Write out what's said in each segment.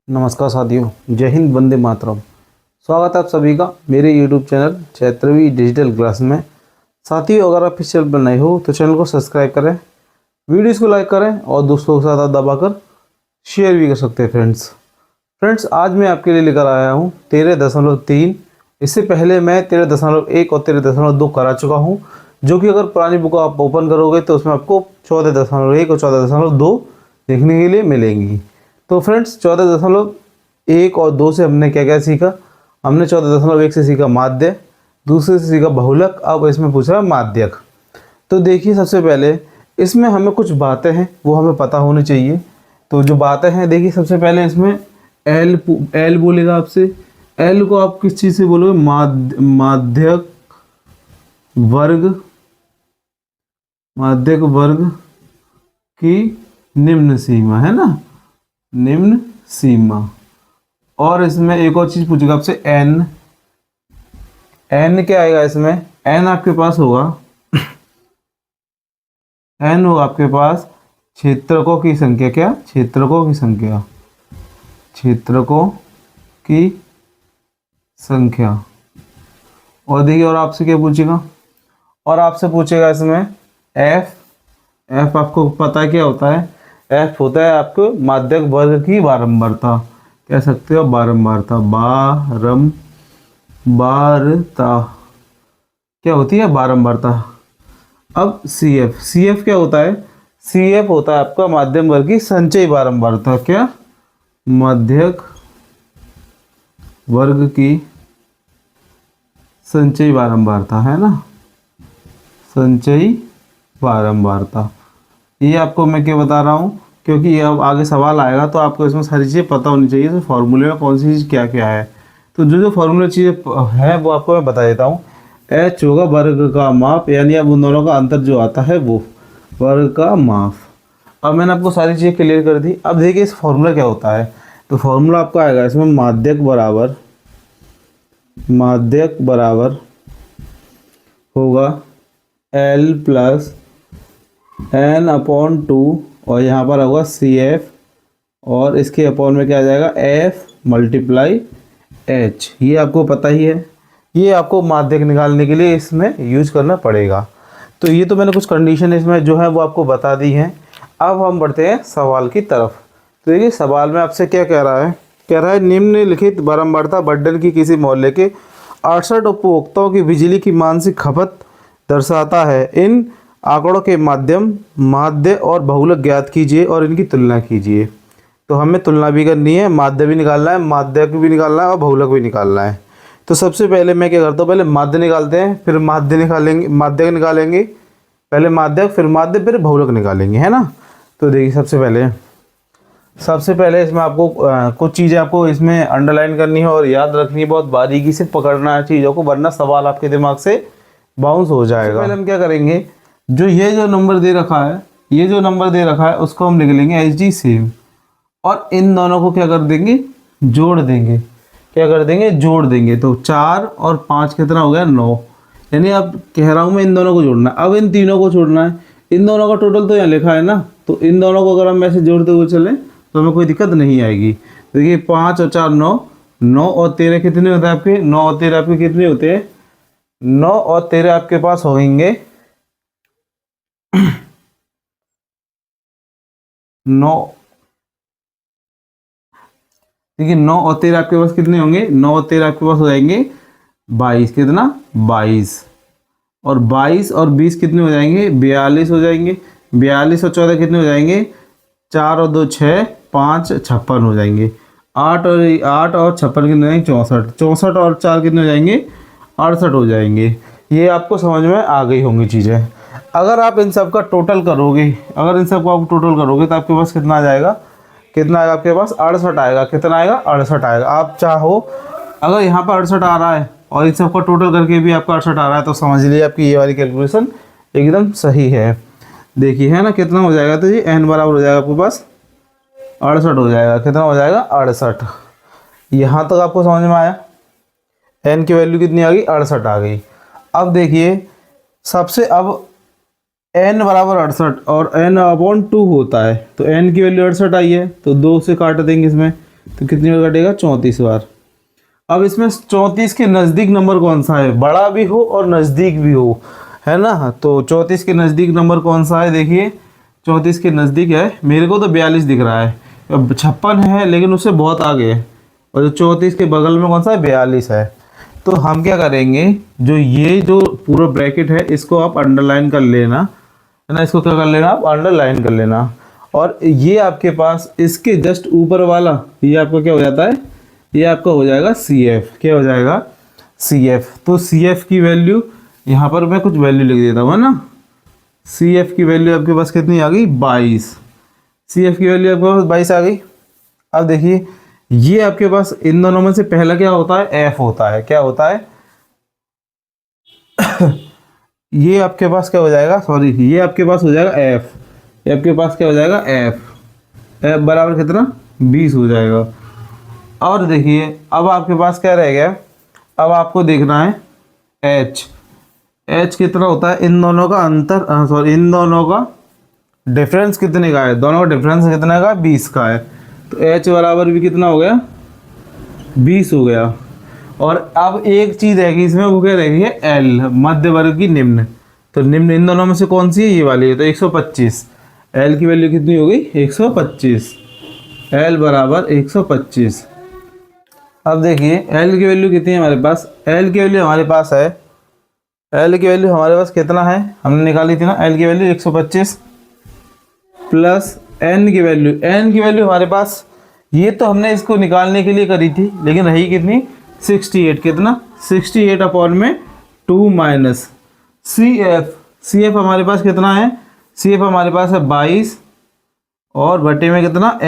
नमस्कार साथियों, जय हिंद, वंदे मातरम। स्वागत है आप सभी का मेरे YouTube चैनल चैत्रवी डिजिटल क्लास में। साथियों, अगर आप इस चैनल पर नए हो तो चैनल को सब्सक्राइब करें, वीडियोस को लाइक करें और दोस्तों के साथ आप दबाकर शेयर भी कर सकते हैं। फ्रेंड्स, आज मैं आपके लिए लेकर आया हूँ 13.3। इससे पहले मैं 13.1 और 13.2 करा चुका हूँ, जो कि अगर पुरानी बुक आप ओपन करोगे तो उसमें आपको 14.1 और 14.2 देखने के लिए मिलेंगी। तो फ्रेंड्स, 14.1 और 2 से हमने क्या क्या सीखा। हमने 14.1 से सीखा माध्य, दूसरे से सीखा बहुलक, अब इसमें पूछ रहा है माध्यक। तो देखिए, सबसे पहले इसमें हमें कुछ बातें हैं वो हमें पता होनी चाहिए। तो जो बातें हैं, देखिए सबसे पहले इसमें एल बोलेगा आपसे। एल को आप किस चीज़ से बोलोगे? माध्यक वर्ग की निम्न सीमा, है ना, निम्न सीमा। और इसमें एक और चीज पूछेगा आपसे, एन क्या आएगा इसमें? एन आपके पास होगा, एन होगा आपके पास क्षेत्रकों की संख्या। क्या? क्षेत्रकों की संख्या, क्षेत्रकों की संख्या। और देखिए, और आपसे क्या पूछेगा? और आपसे पूछेगा इसमें एफ। एफ आपको पता है क्या होता है? एफ होता है आपको माध्यक वर्ग की बारंबारता, कह सकते हो बारंबारता। बारंबारता क्या होती है? बारंबारता। अब सी एफ क्या होता है? सी एफ होता है आपका माध्यम वर्ग की संचयी बारंबारता। क्या? माध्यक वर्ग की संचयी बारंबारता, है ना, संचयी बारंबारता। ये आपको मैं क्या बता रहा हूँ, क्योंकि ये अब आगे सवाल आएगा तो आपको इसमें सारी चीज़ें पता होनी चाहिए। तो फॉर्मूले में कौन सी चीज़ क्या क्या है, तो जो फॉर्मूले चीज़ें हैं वो आपको मैं बता देता हूँ। एच होगा वर्ग का माप, यानी अब उन दोनों का अंतर जो आता है वो वर्ग का माप। अब मैंने आपको सारी चीज़ें क्लियर कर दी। अब देखिए इस फॉर्मूला क्या होता है। तो फॉर्मूला आपका आएगा इसमें माध्यक बराबर होगा L प्लस n/2, और यहाँ पर होगा CF, और इसके अपॉन में क्या आ जाएगा? F × H। ये आपको पता ही है, ये आपको माध्यक निकालने के लिए इसमें यूज करना पड़ेगा। तो ये तो मैंने कुछ कंडीशन इसमें जो है वो आपको बता दी हैं। अब हम बढ़ते हैं सवाल की तरफ। तो देखिए सवाल में आपसे क्या कह रहा है? कह रहा है निम्नलिखित बारंबारता बंडल की किसी मोहल्ले के 68 उपभोक्ताओं की बिजली की मासिक खपत दर्शाता है। इन आंकड़ों के माध्य और बहुलक ज्ञात कीजिए और इनकी तुलना कीजिए। तो हमें तुलना भी करनी है, माध्य भी निकालना है, माध्यक भी निकालना है और बहुलक भी निकालना है। तो सबसे पहले मैं क्या करता हूँ, पहले माध्य निकालते हैं, फिर माध्यक निकालेंगे, पहले माध्यक फिर माध्य फिर बहुलक निकालेंगे, है ना। तो देखिए सबसे पहले इसमें आपको कुछ चीज़ें आपको इसमें अंडरलाइन करनी है और याद रखनी है, बहुत बारीकी से पकड़ना है चीज़ों को, वरना सवाल आपके दिमाग से बाउंस हो जाएगा। पहले हम क्या करेंगे, जो नंबर दे रखा है उसको हम लिख लेंगे HD सेम, और इन दोनों को क्या कर देंगे? जोड़ देंगे। जोड़ देंगे। तो 4 और 5 कितना हो गया? 9। यानी अब कह रहा हूँ मैं इन दोनों को जोड़ना है। अब इन तीनों को छोड़ना है। इन दोनों का टोटल तो यहाँ लिखा है ना, तो इन दोनों को अगर हम ऐसे जोड़ते हुए चलें तो हमें कोई दिक्कत नहीं आएगी। देखिए 5 और 4 9, 9 और 13 कितने होते हैं आपके? 9 और 13 आपके कितने होते हैं? 9 और 13 आपके पास होंगे 9। देखिए 9 और 13 आपके पास कितने होंगे? 9 और 13 आपके पास हो जाएंगे 22। कितना? 22। और 22 और 20 कितने हो जाएंगे? 42 हो जाएंगे। 42 और 14 कितने हो जाएंगे? 4 और 2 6, 5 56 हो जाएंगे। 8 और 56 कितने हो जाएंगे? 64। 64 और 4 कितने हो जाएंगे? 68 हो जाएंगे। ये आपको समझ में आ गई होंगी चीज़ें। अगर आप इन सब का टोटल करोगे, तो आपके पास कितना आ जाएगा? आपके पास 68 आएगा। कितना आएगा? 68 आएगा। आप चाहो, अगर यहाँ पर 68 आ रहा है और इन सबका टोटल करके भी आपका 68 आ रहा है, तो समझ लीजिए आपकी ये वाली कैलकुलेशन एकदम सही है। देखिए, है ना, कितना हो जाएगा? तो ये n बराबर हो जाएगा आपके पास 68 हो जाएगा। कितना हो जाएगा? 68। यहाँ तक आपको समझ में आया? n की वैल्यू कितनी आ गई? 68 आ गई। अब देखिए अब n बराबर 68 और n/2 होता है, तो n की वैल्यू 68 आई है, तो 2 से काट देंगे इसमें, तो कितनी बार कटेगा, 34 बार। अब इसमें 34 के नज़दीक नंबर कौन सा है, बड़ा भी हो और नज़दीक भी हो, है ना। तो 34 के नज़दीक नंबर कौन सा है, देखिए 34 के नज़दीक है, मेरे को तो 42 दिख रहा है। अब 56 है लेकिन उससे बहुत आगे है, और जो 34 के बगल में कौन सा है, 42 है। तो हम क्या करेंगे, जो ये जो पूरा ब्रैकेट है इसको आप अंडरलाइन कर लेना, है ना। इसको क्या कर लेना, आप अंडरलाइन कर लेना। और ये आपके पास इसके जस्ट ऊपर वाला ये आपका क्या हो जाता है, ये आपका हो जाएगा CF। क्या हो जाएगा, CF। तो CF की वैल्यू यहाँ पर मैं कुछ वैल्यू लिख देता हूँ, है ना। CF की वैल्यू आपके पास कितनी आ गई, 22। CF की वैल्यू आपके पास 22 आ गई। अब देखिए ये आपके पास इन दोनों में से पहला क्या होता है, F होता है। क्या होता है ये आपके पास क्या हो जाएगा, सॉरी ये आपके पास हो जाएगा F। ये आपके पास क्या हो जाएगा, F बराबर कितना, 20 हो जाएगा। और देखिए अब आपके पास क्या रह गया, अब आपको देखना है H कितना होता है, इन दोनों का अंतर, सॉरी इन दोनों का डिफरेंस कितने का है, दोनों का डिफरेंस कितने का, 20 का है। तो H बराबर भी कितना हो गया, 20 हो गया। और अब एक चीज़ रहेगी इसमें, वो क्या रहेगी, L मध्य वर्ग की निम्न। तो निम्न इन दोनों में से कौन सी है, ये वाली है। तो 125, L की वैल्यू कितनी हो गई, 125। L बराबर 125। अब देखिए L की वैल्यू कितनी है हमारे पास, L की वैल्यू हमारे पास है, L की वैल्यू हमारे पास कितना है, हमने निकाली थी ना, L की वैल्यू 125 प्लस N की वैल्यू हमारे पास, ये तो हमने इसको निकालने के लिए करी थी, लेकिन रही कितनी, 68। कितना, 68 अपॉन में 2 माइनस CF हमारे पास कितना है, CF हमारे पास है 22 और बटे में कितना,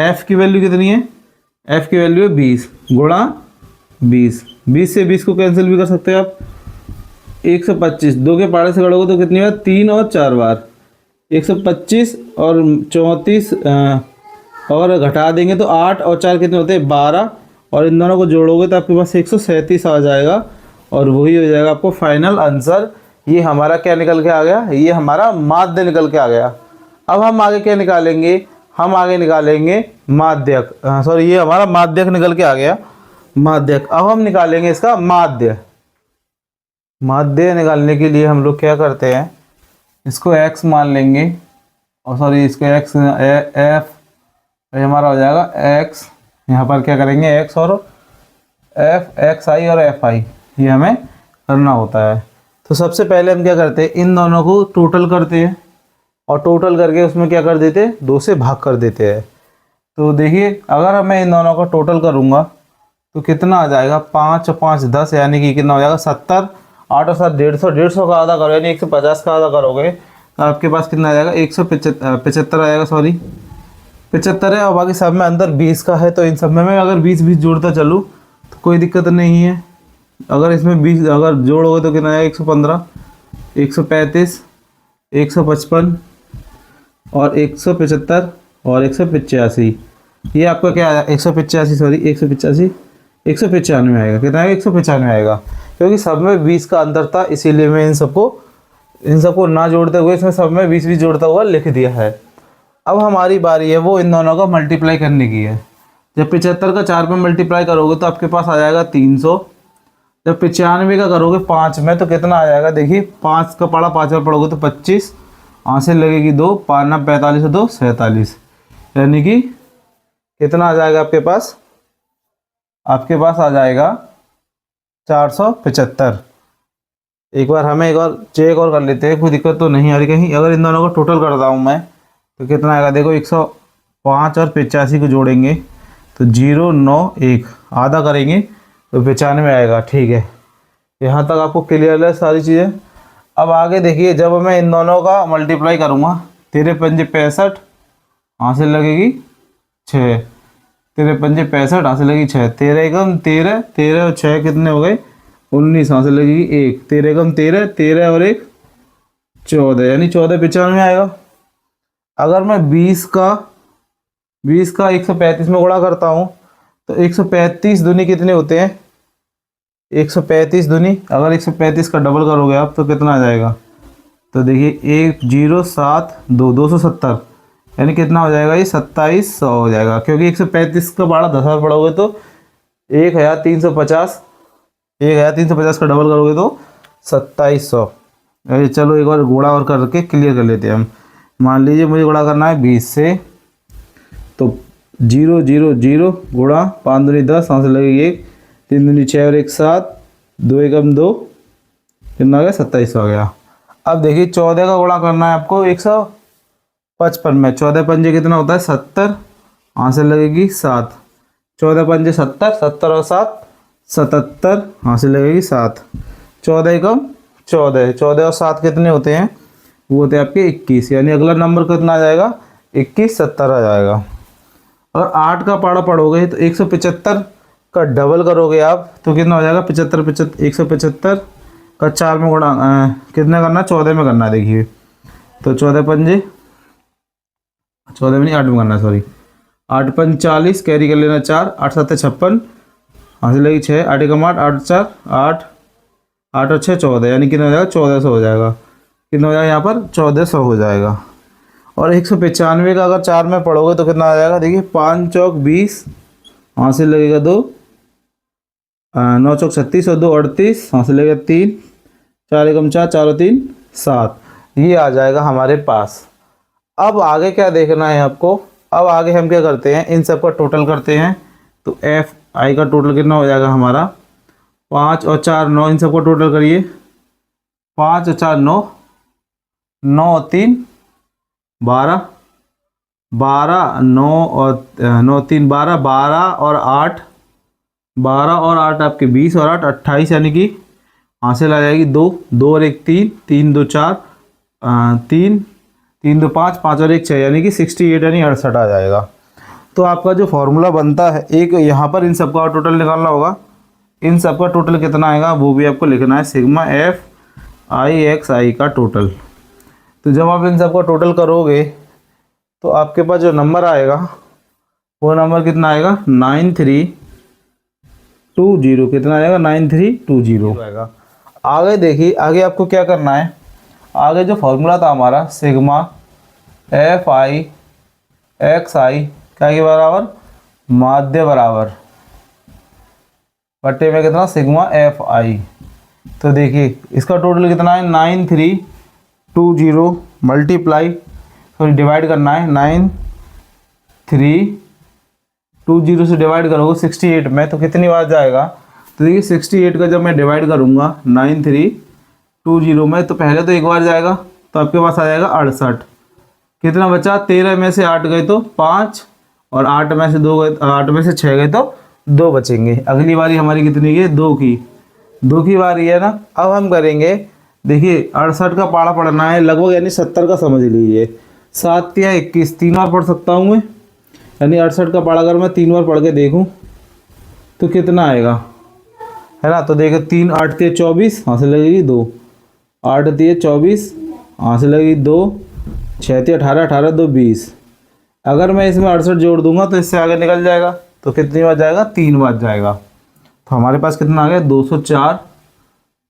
F की वैल्यू कितनी है, F की वैल्यू है 20 गुणा 20 से 20 को कैंसिल भी कर सकते हैं आप। 125 दो के पाड़े से करोगे तो कितनी बार, 3 और 4 बार। 125 और 34 और घटा देंगे तो 8 और 4 कितने होते हैं, 12। और इन दोनों को जोड़ोगे तो आपके पास 137 आ जाएगा, और वही हो जाएगा आपको फाइनल आंसर। ये हमारा क्या निकल के आ गया, ये हमारा माध्य निकल के आ गया। अब हम आगे क्या निकालेंगे, हम आगे निकालेंगे माध्यक, सॉरी ये हमारा माध्यक निकल के आ गया, माध्यक। अब हम निकालेंगे इसका माध्य। माध्य निकालने के लिए हम लोग क्या करते हैं, इसको x मान लेंगे, और सॉरी इसको x f हमारा हो जाएगा x, यहाँ पर क्या करेंगे x और xi और fi, ये हमें करना होता है। तो सबसे पहले हम क्या करते हैं, इन दोनों को टोटल करते हैं, और टोटल करके उसमें क्या कर देते हैं, 2 से भाग कर देते हैं। तो देखिए अगर मैं इन दोनों का टोटल करूँगा तो कितना आ जाएगा, 5 और 5 10, यानी कि कितना हो जाएगा 70। 8 और 7 150, 150 का आधा करो यानी 150 का आधा करोगे तो आपके पास कितना आ जाएगा, 175 आएगा, सॉरी 75 है। और बाकी सब में अंदर 20 का है, तो इन सब में मैं अगर 20 जोड़ता चलूँ तो कोई दिक्कत नहीं है। अगर इसमें 20 अगर जोड़ोगे तो कितना आएगा, 115, 135, 155 और 175 और 185। ये आपका क्या आया, 185, सॉरी 195 आएगा। कितना आएगा, 195 आएगा, क्योंकि सब में 20 का अंतर था, इसीलिए मैं इन सबको ना जोड़ते हुए इसमें सब में 20 जोड़ता हुआ लिख दिया है। अब हमारी बारी है वो इन दोनों का मल्टीप्लाई करने की है। जब 75 का 4 में मल्टीप्लाई करोगे तो आपके पास आ जाएगा 300। जब 95 का करोगे 5 में तो कितना आ जाएगा, देखिए 5 का पड़ा 5 में पढ़ोगे तो 25, आंसर लगेगी 2, 5 ना 45 2 47, यानी कि कितना आ जाएगा आपके पास आ जाएगा 475। एक बार हमें एक और चेक और कर लेते हैं, कोई दिक्कत तो नहीं आ रही कहीं। अगर इन दोनों का टोटल करता हूँ मैं तो कितना आएगा, देखो 105 और 85 को जोड़ेंगे तो 091, आधा करेंगे तो 95 आएगा। ठीक है, यहाँ तक आपको क्लियर है सारी चीज़ें। अब आगे देखिए, जब मैं इन दोनों का मल्टीप्लाई करूँगा, 13 पंजे 65, हासिल लगेगी 6, 13 पंजे 65, हासिल लगेगी 6, 13 एकम 13, 13 और 6 कितने हो गए 19, हासिल लगेगी 1, 13 एकम 13, 13 और 1 14, यानी 14 95 आएगा। अगर मैं 20 का 135 में गुणा करता हूँ तो 135 दूनी कितने होते हैं, 135 दूनी, अगर 135 का डबल करोगे आप तो कितना आ जाएगा, तो देखिए 1072 270, यानी कितना हो जाएगा ये 2700 हो जाएगा, क्योंकि 135 का बाड़ा 10 बार पढ़ोगे तो 1350, 1350 का डबल करोगे तो 2700। चलो एक बार गुणा और करके क्लियर कर लेते हैं हम। मान लीजिए मुझे गुणा करना है 20 से, तो 0 0 0 गुणा 5 दूनी 10, यहाँ से लगेगी 1, 3 दूनी 6 और 1 7, 2 एकम 2, कितना आ गया 2700 आ गया। अब देखिए 14 का गुणा करना है आपको 155 में, 14 पंजे कितना होता है 70, यहाँ से लगेगी 7, 14 पंजे 70, 70 और 7 77, यहाँ से लगेगी 7, 14 एकम 14, 14 और 7 कितने होते हैं, वो होते हैं आपके 21, यानी अगला नंबर कितना आ जाएगा 21 70 आ जाएगा। और 8 का पाड़ा पढ़ोगे तो 175 का डबल करोगे आप तो कितना हो जाएगा 75 175 का 4 में गुणा कितने करना है 14 में करना है। देखिए तो 14 पंजे 14 में नहीं 8 में करना है, सॉरी 8 पंज 40, कैरी कर लेना 4, 8 7 56, यहाँ से लगी 6, 8 एकम 8, 8 4 8, 8 और 6 14, यानी कितना हो जाएगा 1400 हो जाएगा। कितना हो जाएगा यहाँ पर 1400 हो जाएगा। और 195 का अगर 4 में पढ़ोगे तो कितना आ जाएगा, देखिए 5 चौक 20, यहाँ से लगेगा 2, 9 चौक 36 और 2 38, यहाँ से लगेगा 3, 4 एकम 4, 4 और 3 7, ये आ जाएगा हमारे पास। अब आगे क्या देखना है आपको, अब आगे हम क्या करते हैं इन सब का टोटल करते हैं। तो एफ आई का टोटल कितना हो जाएगा हमारा 5 और 4 9, इन सब का टोटल करिए 5 और 4 9, 9 और 3 12, 12 9 और 9 3 12, 12 और 8 12 और 8 आपके 20 और 8 28, यानी कि यहाँ से ला जाएगी 2 2 और 1 3, 3 2 4 3 3 2 5, 5 और 1 6, यानी कि 68 यानी 68 आ जाएगा। तो आपका जो फॉर्मूला बनता है एक यहाँ पर इन सब का टोटल निकालना होगा, इन सब का टोटल कितना आएगा वो भी आपको लिखना है, सिग्मा एफ आई एक्स आई का टोटल। तो जब आप इन सब का टोटल करोगे तो आपके पास जो नंबर आएगा वो नंबर कितना आएगा 9320, कितना आएगा 9320 आएगा। आगे देखिए आगे आपको क्या करना है, आगे जो फॉर्मूला था हमारा सिग्मा एफ आई एक्स आई क्या के बराबर माध्य बराबर बट्टे में कितना सिग्मा एफ आई। तो देखिए इसका टोटल कितना है 9320 मल्टीप्लाई सॉरी डिवाइड करना है 9320 से डिवाइड करोगे 68 में तो कितनी बार जाएगा। तो देखिए 68 का जब मैं डिवाइड करूँगा 9320 में तो पहले तो एक बार जाएगा तो आपके पास आ जाएगा 68, कितना बचा 13 में से 8 गए तो 5 और 8 में से 2 गए 8 में से 6 गए तो 2 बचेंगे। अगली बारी हमारी कितनी है 2 की बारी है ना। अब हम करेंगे देखिए 68 का पाड़ा पढ़ना है लगभग यानी 70 का समझ लीजिए 7 या 21 3 बार पढ़ सकता हूँ मैं, यानी 68 का पाड़ा अगर मैं 3 बार पढ़ के देखूँ तो कितना आएगा है ना। तो देखो 3 8 3 24, यहाँ से लगेगी 2, 8 3 24, यहाँ से लगेगी 2, 6 3 18 18 2 20। अगर मैं इसमें 68 जोड़ दूंगा तो इससे आगे निकल जाएगा तो कितनी बार जाएगा 3 बार जाएगा। तो हमारे पास कितना आ गया 204,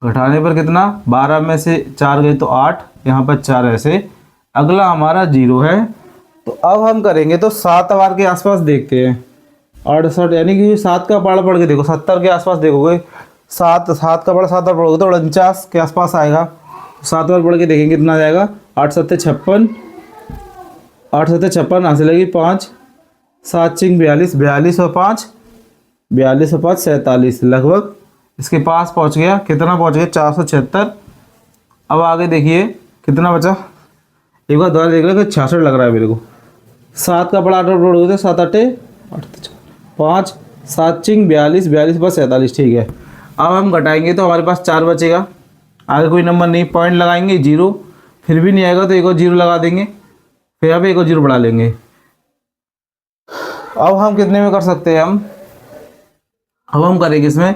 घटाने पर कितना 12 में से 4 गए तो 8, यहाँ पर 4 ऐसे, अगला हमारा 0 है। तो अब हम करेंगे तो 7 बार के आसपास देखते हैं 68, यानी कि 7 का पाड़ा पढ़ के देखो 70 के आसपास देखोगे 7 का पाड़ा 7 बार पढ़ोगे तो 49 के आसपास आएगा। 7 बार पढ़ के देखेंगे कितना जाएगा 8 7 56, 8 7 56, यहाँ से लगी 5, 7 6 42, 42 और 5 42 और 5 47, लगभग इसके पास पहुँच गया। कितना पहुँच गया 476। अब आगे देखिए कितना बचा, एक बार दोबारा देख लो 66 लग रहा है मेरे को। 7 का बड़ा 8 पढ़ोगे तो 7 8 5 7 6 42, 42 बस 47, ठीक है। अब हम घटाएंगे तो हमारे पास 4 बचेगा, आगे कोई नंबर नहीं, पॉइंट लगाएंगे 0, फिर भी नहीं आएगा तो एक और 0 लगा देंगे, फिर यहाँ पे एक और 0 बढ़ा लेंगे। अब हम कितने में कर सकते हैं अब हम करेंगे इसमें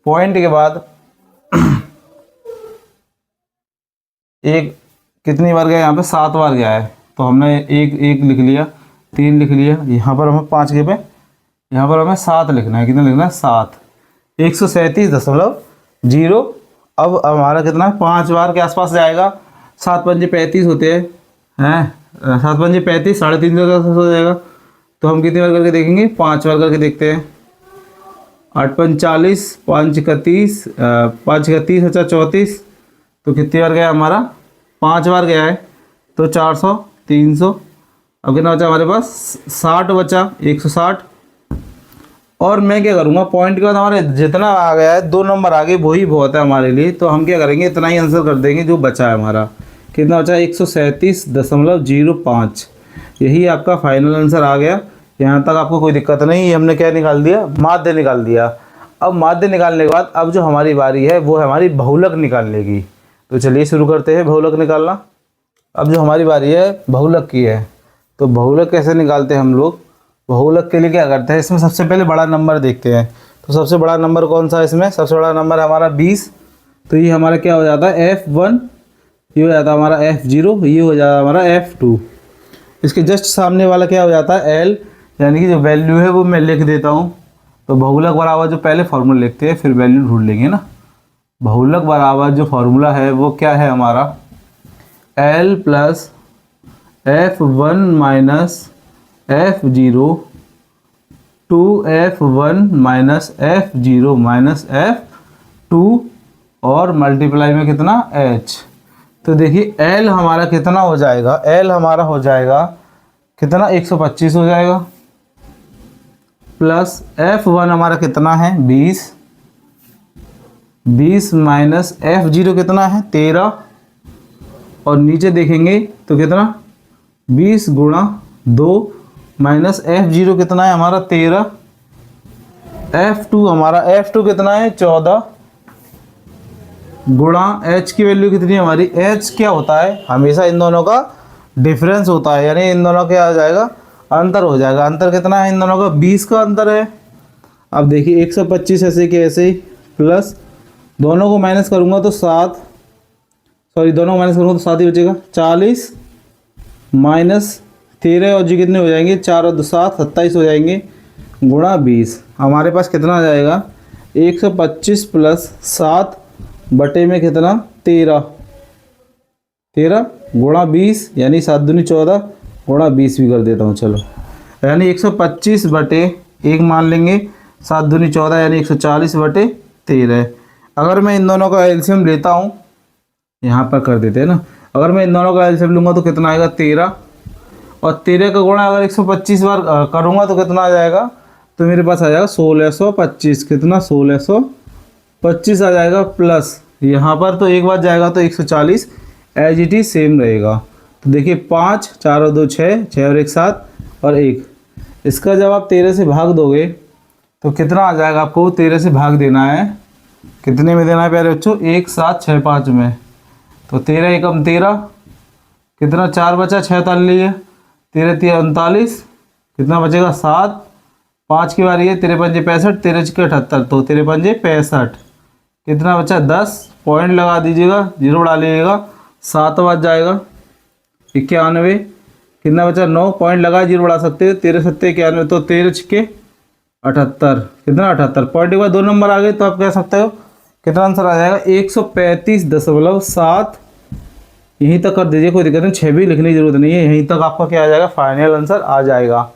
पॉइंट के बाद एक कितनी बार गया यहाँ पे 7 बार गया है तो हमने एक लिख लिया, 3 लिख लिया, यहाँ पर हमें 5 के पे यहाँ पर हमें 7 लिखना है। कितना लिखना है 7, 137.0। अब हमारा कितना है 5 बार के आसपास जाएगा, 7 पंजे 35 होते हैं हैं 7 पंजे 35, 350 का हो जाएगा। तो हम कितनी बार करके देखेंगे, 5 बार करके देखते हैं। 8 पंज 40, 5 31, 5 31 अच्छा 34। तो कितनी बार गया हमारा, 5 बार गया है। तो 400, 300, अब कितना बचा हमारे पास, 60 बचा, 160। और मैं क्या करूँगा, पॉइंट के बाद हमारे जितना आ गया है 2 नंबर आगे वही बहुत है हमारे लिए। तो हम क्या करेंगे, इतना ही आंसर कर देंगे जो बचा है हमारा। कितना बचा, 137.05। यही आपका फाइनल आंसर आ गया। यहाँ तक आपको कोई दिक्कत नहीं। ये हमने क्या निकाल दिया, माध्य निकाल दिया। अब माध्य निकालने के बाद अब जो हमारी बारी है वो है हमारी बहुलक निकालने की। तो चलिए शुरू करते हैं बहुलक निकालना। अब जो हमारी बारी है बहुलक की है। तो बहुलक कैसे निकालते हैं हम लोग, बहुलक के लिए क्या करते हैं, इसमें सबसे पहले बड़ा नंबर देखते हैं। तो सबसे बड़ा नंबर कौन सा है इसमें, सबसे बड़ा नंबर हमारा 20। तो ये हमारा क्या हो जाता है F1, ये हो जाता है हमारा F0, ये हो जाता है हमारा F2। इसके जस्ट सामने वाला क्या हो जाता है L, यानी कि जो वैल्यू है वो मैं लिख देता हूँ। तो बहुलक बराबर जो पहले फार्मूला लिखते हैं फिर वैल्यू ढूंढ लेंगे ना। बहुलक बराबर जो फार्मूला है वो क्या है हमारा, L plus F1 minus F0 2F1 minus F0 minus F2 और मल्टीप्लाई में कितना H। तो देखिए L हमारा कितना हो जाएगा, L हमारा हो जाएगा कितना, 125 हो जाएगा। प्लस F1 हमारा कितना है 20 माइनस F0 कितना है 13। और नीचे देखेंगे तो कितना 20 गुणा 2 माइनस F0 कितना है हमारा 13। F2 हमारा F2 कितना है 14 गुणा H की वैल्यू कितनी है हमारी, H क्या होता है, हमेशा इन दोनों का डिफरेंस होता है, यानी इन दोनों क्या आ जाएगा, अंतर हो जाएगा। अंतर कितना है इन दोनों का, 20 का अंतर है। अब देखिए 125 ऐसे के ऐसे ही, प्लस दोनों को माइनस करूँगा तो 7, सॉरी दोनों को माइनस करूँगा तो 7 ही बचेगा। 40 माइनस 13 और जी कितने हो जाएंगे, 4 और 2 7, 27 हो जाएंगे गुणा 20। हमारे पास कितना आ जाएगा 125 प्लस 7 बटे में कितना 13 गुणा 20, यानी 7 दूनी 14 गुणा 20 भी कर देता हूँ चलो, यानी 125 बटे 1 मान लेंगे, 7 दूनी 14 यानी 140 बटे 13। अगर मैं इन दोनों का एलसीएम लेता हूँ, यहाँ पर कर देते हैं ना, अगर मैं इन दोनों का एलसीएम लूँगा तो कितना आएगा 13, और 13 का गुणा अगर 125 बार करूँगा तो कितना आ जाएगा, तो मेरे पास आ जाएगा 1625, कितना 1625 आ जाएगा। प्लस यहाँ पर तो एक बार जाएगा तो 140 एज इट इज सेम रहेगा। तो देखिए 5 4 और 2 6, 6 और 1 7 और 1, इसका जब आप 13 से भाग दोगे तो कितना आ जाएगा, आपको 13 से भाग देना है, कितने में देना है प्यारे बच्चों, 1 7 6 5 में। तो 13 एकम 13, कितना 4 बचा, 6 ताल लिए, 13 3 39, कितना बचेगा 7, 5 की बारी है, 13 पंजे 65, 13 छक्के 78, तो 13 पंजे 65, कितना बचा 10, पॉइंट लगा दीजिएगा, जीरो बढ़ा लीजिएगा, 7 बच जाएगा 91, कितना बचा 9, पॉइंट लगा जीरो बढ़ा सकते हो, 13 7 91, तो 13 छक्के 78, कितना 78, पॉइंट के बाद 2 नंबर आ गए तो आप कह सकते हो कितना आंसर आ जाएगा 135.7। यहीं तक कर दीजिए, कोई दिक्कत नहीं, 6 भी लिखने की जरूरत नहीं है, यहीं तक आपका क्या आ जाएगा, फाइनल आंसर आ जाएगा।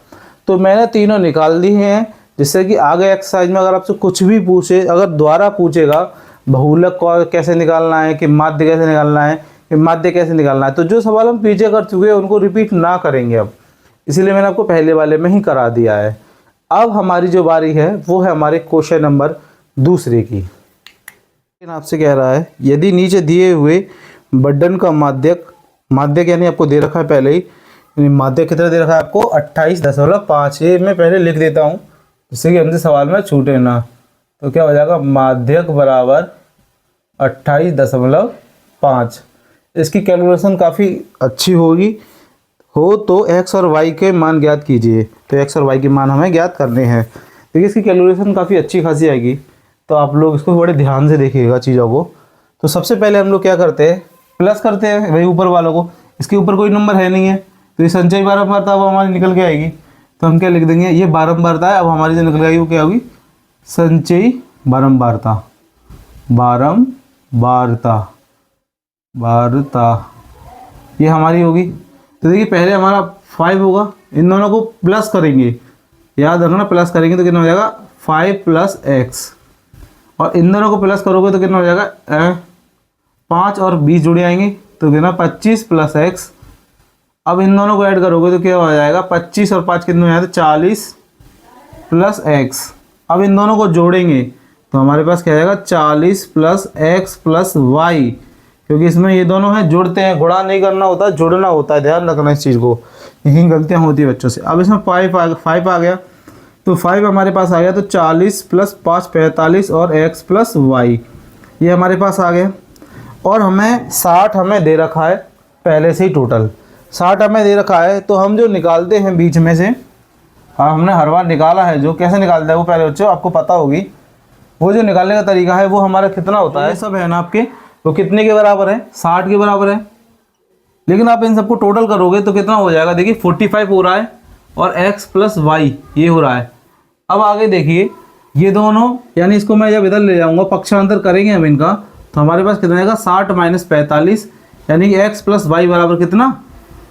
तो मैंने तीनों निकाल दी हैं, जिससे कि आगे एक्सरसाइज में अगर आपसे कुछ भी पूछे, अगर दोबारा पूछेगा बहुलक को कैसे निकालना है, कि माध्य कैसे निकालना है, कि माध्य कैसे निकालना है, तो जो सवाल हम पीछे कर चुके हैं उनको रिपीट ना करेंगे अब, इसीलिए मैंने आपको पहले वाले में ही करा दिया है। अब हमारी जो बारी है वो है हमारे क्वेश्चन नंबर दूसरे की। आपसे कह रहा है यदि नीचे दिए हुए बंधन का माध्यक यानी आपको दे रखा है पहले ही, माध्यक कितना दे रखा है आपको 28.5, ये मैं पहले लिख देता हूँ जिससे कि हमसे सवाल में छूटे ना। तो क्या हो जाएगा, माध्यक बराबर 28.5। इसकी कैलकुलेशन काफ़ी अच्छी होगी, हो तो x और y के मान ज्ञात कीजिए। तो x और y के मान हमें ज्ञात करने हैं। देखिए इसकी कैलकुलेशन काफ़ी अच्छी खासी आएगी, तो आप लोग इसको बड़े ध्यान से देखिएगा चीज़ों को। तो सबसे पहले हम लोग क्या करते हैं, प्लस करते हैं वही ऊपर वालों को, इसके ऊपर कोई नंबर है नहीं है, तो ये संचयी बारंबारता वो हमारी निकल के आएगी। तो हम क्या लिख देंगे, ये बारंबारता है, अब हमारी जो निकल आएगी वो क्या होगी, संचयी बारंबारता, बारंबारता ये हमारी होगी। तो देखिए पहले हमारा 5 होगा, इन दोनों को प्लस करेंगे, याद रखना प्लस करेंगे तो कितना हो जाएगा 5 + x, और इन दोनों को प्लस करोगे तो कितना हो जाएगा 5 और 20 जुड़ आएंगे तो कितना 25 + x। अब इन दोनों को ऐड करोगे तो क्या हो जाएगा 25 और 5 कितने हो जाएगा 40 + x। अब इन दोनों को जोड़ेंगे तो हमारे पास क्या आएगा 40 + x + y, क्योंकि इसमें ये दोनों हैं जुड़ते हैं, गुणा नहीं करना होता, जुड़ना होता है, ध्यान रखना इस चीज़ को, यही गलतियाँ होती है बच्चों से। अब इसमें 5 आ गया, तो 5 हमारे पास आ गया, तो 40 + 5 45 और x + y ये हमारे पास आ गया। और हमें 60 हमें दे रखा है पहले से ही, टोटल 60 हमें दे रखा है। तो हम जो निकालते हैं बीच में से, हाँ हमने हर बार निकाला है, जो कैसे निकालते हैं वो पहले बच्चों आपको पता होगी, वो जो निकालने का तरीका है वो हमारा कितना होता है, ये सब है ना आपके, वो कितने के बराबर है 60 के बराबर है। लेकिन आप इन सबको टोटल करोगे तो कितना हो जाएगा, देखिए 45 हो रहा है और x + y ये हो रहा है। अब आगे देखिए ये दोनों, यानी इसको मैं जब इधर ले जाऊंगा पक्षांतर करेंगे हम इनका, तो हमारे पास कितना आएगा 60 - 45, यानी कि x + y बराबर कितना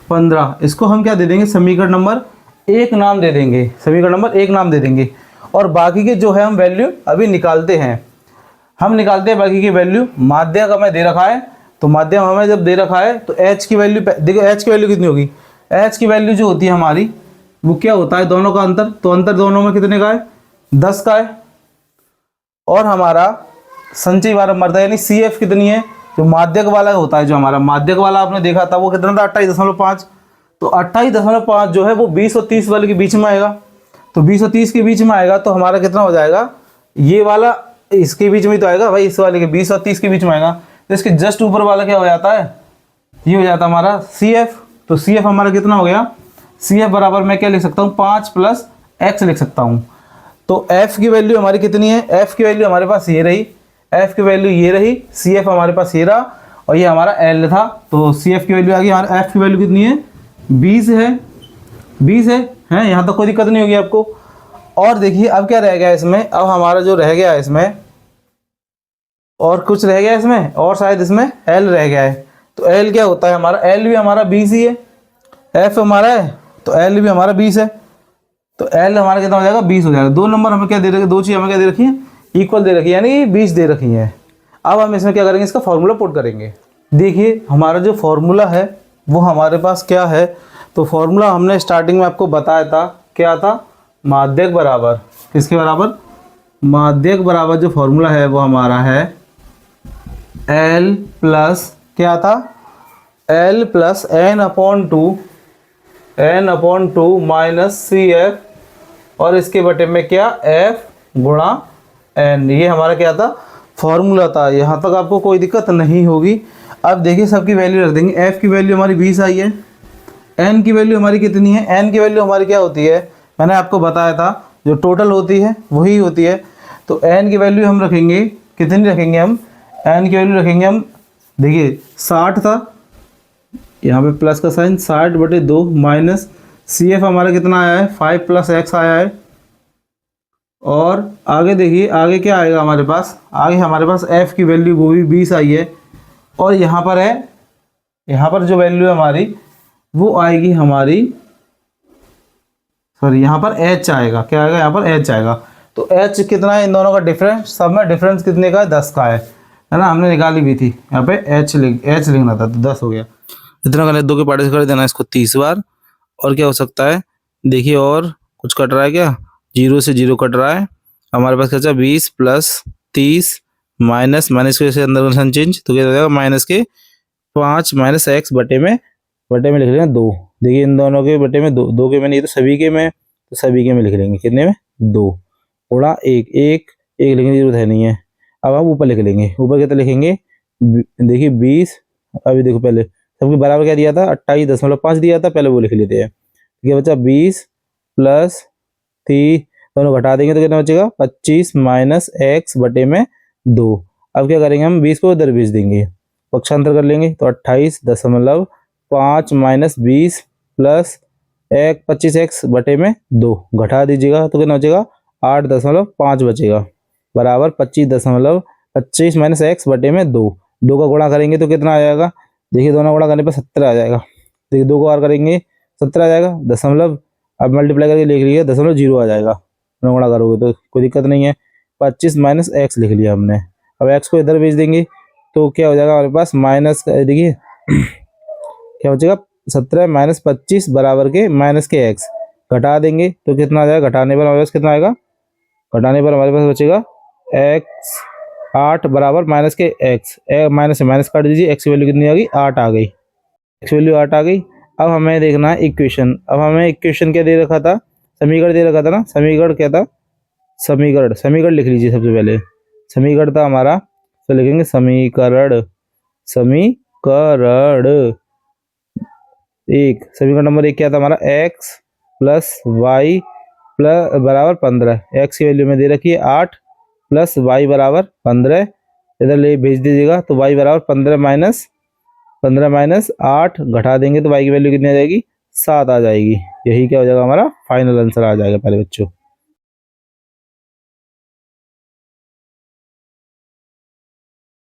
15। इसको हम क्या दे देंगे, समीकरण नंबर 1 नाम दे देंगे, समीकरण नंबर 1 नाम दे देंगे। और बाकी के जो है हम वैल्यू अभी निकालते हैं, हम निकालते हैं बाकी की वैल्यू। माध्यक हमें दे रखा है, तो माध्यम हमें जब दे रखा है तो h की वैल्यू, देखो h की वैल्यू कितनी होगी, h की वैल्यू जो होती है हमारी वो क्या होता है, दोनों का अंतर, तो अंतर दोनों में कितने का है 10 का है। और हमारा संचयी बारंबारता यानी CF कितनी है, जो माध्यक वाला होता है, जो हमारा माध्यक वाला आपने देखा था वो कितना था 28.5, तो 28.5 जो है वो 20 और 30 वाले के बीच में आएगा, तो 20 और 30 के बीच में आएगा तो हमारा कितना हो जाएगा, ये वाला इसके बीच में तो आएगा भाई, इस वाले के 20 और 30 के बीच में आएगा, तो इसके जस्ट ऊपर वाला क्या हो जाता है, ये हो जाता है हमारा CF। तो CF हमारा कितना हो गया, CF बराबर मैं क्या लिख सकता हूँ 5 + x लिख सकता हूँ। तो f की वैल्यू हमारी कितनी है, f की वैल्यू हमारे पास ये रही, f की वैल्यू ये रही, CF हमारे पास ये रहा और ये हमारा L था, तो CF की वैल्यू आ गई, हमारा f की वैल्यू कितनी है 20 है, 20 है यहाँ तक कोई दिक्कत नहीं होगी आपको। और देखिए अब क्या रह गया इसमें, अब हमारा जो रह गया इसमें, और कुछ रह गया इसमें, और शायद इसमें L रह गया है। तो L क्या होता है हमारा, L भी हमारा 20 ही है, F हमारा है तो L भी हमारा 20 है, तो L हमारा कितना हो जाएगा 20 हो जाएगा। दो नंबर हमें क्या दे रखे, दो चीज़ हमें क्या दे रखी है, इक्वल दे रखी है, यानी 20 दे रखी है। अब हम इसमें क्या करेंगे, इसका फॉर्मूला पुट करेंगे। देखिए हमारा जो फॉर्मूला है वो हमारे पास क्या है, तो फॉर्मूला हमने स्टार्टिंग में आपको बताया था, क्या था, माध्यक बराबर, किसके बराबर, माध्यक बराबर जो फॉर्मूला है वो हमारा है L प्लस क्या था, L plus n/2 minus CF, और इसके बटे में क्या F गुणा n, ये हमारा क्या था फॉर्मूला था। यहाँ तक आपको कोई दिक्कत नहीं होगी। अब देखिए सबकी वैल्यू रख देंगे, F की वैल्यू हमारी 20 आई है, n की वैल्यू हमारी कितनी है, n की वैल्यू हमारी क्या होती है, मैंने आपको बताया था जो टोटल होती है वही होती है। तो n की वैल्यू हम रखेंगे, कितनी रखेंगे हम, n की वैल्यू रखेंगे हम, देखिए 60 था, यहाँ पे प्लस का साइन, 60/2 माइनस CF हमारा कितना आया है 5 + x आया है। और आगे देखिए आगे क्या आएगा हमारे पास, आगे हमारे पास f की वैल्यू वो भी 20 आई है, और यहाँ पर है, यहाँ पर जो वैल्यू है हमारी वो आएगी हमारी, सॉरी यहाँ पर h आएगा, क्या आएगा यहाँ पर h आएगा। तो h कितना है इन दोनों का डिफरेंस, सब में डिफरेंस कितने का है 10 का है ना, हमने निकाली भी थी, यहाँ पे h लिखना था तो 10 हो गया। इतना करने 2 के पार्ट कर देना इसको 30 बार। और क्या हो सकता है, देखिए और कुछ कट रहा है क्या, 0 से 0 कट रहा है, हमारे पास क्या 20 + 30 माइनस के से अंदर निशान चेंज, तो क्या हो जाएगा माइनस के 5 माइनस x बटे में लिख लेंगे 2। देखिए इन दोनों के बटे में 2 के में नहीं तो सभी के में, तो सभी के में लिख लेंगे, कितने में 2 थोड़ा 1 लिखने की जरूरत है नहीं है। अब हम ऊपर लिख लेंगे, ऊपर कितना लिखेंगे, देखिए 20, अभी देखो पहले सबके बराबर क्या दिया था 28.5 दिया था, पहले वो लिख लेते हैं। क्या बचा 20 + 30, दोनों घटा देंगे तो कितना बचेगा 25 माइनस x बटे में 2। अब क्या करेंगे हम 20 को इधर भेज देंगे, पक्षांतर कर लेंगे तो 28.5 माइनस 20 प्लस 25x बटे में 2 घटा दीजिएगा तो कितना बचेगा 8.5 बचेगा, बराबर 25 माइनस x बटे में 2 का गुणा करेंगे तो कितना आ जाएगा, देखिए दोनों गुणा करने पर 70 आ जाएगा। देखिए 2 को और करेंगे 17 आ जाएगा, दशमलव अब मल्टीप्लाई करके लिख लिया 0.0 आ जाएगा, गुणा करोगे तो कोई दिक्कत नहीं है। 25 माइनस एक्स लिख लिया हमने। अब एक्स को इधर भेज देंगे तो क्या हो जाएगा हमारे पास माइनस, देखिए क्या बचेगा 17 माइनस 25 बराबर के माइनस के एक्स, घटा देंगे तो कितना आ जाएगा, घटाने पर हमारे पास कितना आएगा, घटाने पर हमारे पास बचेगा एक्स 8 बराबर माइनस के एक्स, माइनस से माइनस काट दीजिए, एक्स की वैल्यू कितनी आ गई 8 आ गई, एक्स वैल्यू 8 आ गई। अब हमें देखना है इक्वेशन। अब हमें इक्वेशन क्या दे रखा था, समीकरण दे रखा था ना, समीकरण क्या था, समीकरण लिख लीजिए सबसे पहले। समीकरण था हमारा, तो लिखेंगे समीकरण, समीकरण एक, समीकरण नंबर 1 क्या था हमारा, x प्लस वाई प्लस बराबर 15, एक्स की वैल्यू में दे रखी है 8 प्लस वाई बराबर 15, इधर ले भेज दीजिएगा तो y बराबर 15 माइनस 8 घटा देंगे तो y की वैल्यू कितनी आ जाएगी 7 आ जाएगी। यही क्या हो जाएगा हमारा फाइनल आंसर आ जाएगा प्यारे बच्चों।